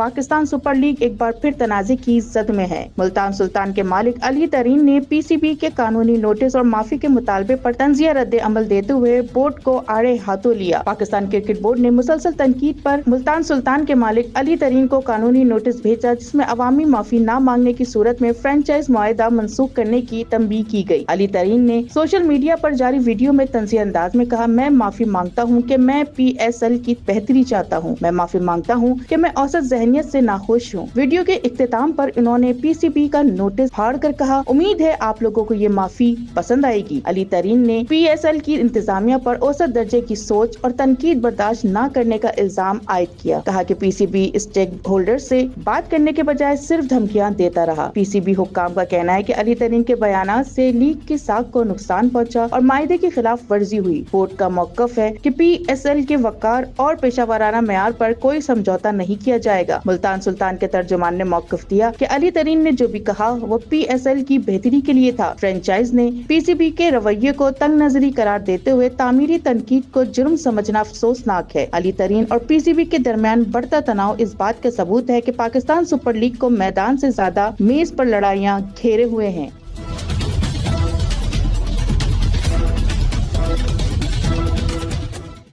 Pakistan super league एक बार फिर तनाज़े की जद में है। मुल्तान सुल्तान के मालिक अली तरीन ने पीसीबी के कानूनी नोटिस और माफी के मुतालबे पर तंजिया रद्द अमल देते हुए बोर्ड को आड़े हाथों लिया। पाकिस्तान क्रिकेट बोर्ड ने मुसलसल तनकीद पर मुल्तान सुल्तान के मालिक अली तरीन को कानूनी नोटिस भेजा, जिसमें अवामी माफी न मांगने की सूरत में फ्रेंचाइज मुआहदा मनसूख करने की तंबीह की गई। अली तरीन ने सोशल मीडिया पर जारी वीडियो में तंजिया अंदाज में कहा, मैं माफी मांगता हूँ कि मैं PSL की बेहतरी चाहता हूँ। मैं माफी मांगता हूँ कि मैं औसत ज़हनियत से नाखुश हूँ। वीडियो के इख्तिताम पर इन्होंने PCB का नोटिस फाड़ कर कहा, उम्मीद है आप लोगों को ये माफी पसंद आएगी। अली तरीन ने PSL की इंतजामिया पर औसत दर्जे की सोच और तनकीद बर्दाश्त न करने का इल्जाम आयद किया। कहा कि PCB स्टेक होल्डर से बात करने के बजाय सिर्फ धमकियां देता रहा। PCB हुक्काम का कहना है कि अली तरीन के बयानात से लीग की साख को नुकसान पहुंचा और मायदे की खिलाफ वर्जी हुई। बोर्ड का मौक़िफ़ है कि PSL के वक़ार और पेशावराना मेयार पर कोई समझौता नहीं किया जाएगा। मुल्तान सुल्तान के तर्जुमान ने मौक़िफ़ दिया कि अली तरीन ने जो भी कहा वो PSL की बेहतरी के लिए था। फ्रेंचाइज ने PCB के रवैये को तंग नजरी करार देते हुए तामीरी तनकीद को जुर्म समझना अफसोसनाक है। अली तरीन और PCB के दरमियान बढ़ता तनाव इस बात का सबूत है कि पाकिस्तान सुपर लीग को मैदान से ज्यादा मेज पर लड़ाइयाँ घेरे हुए हैं।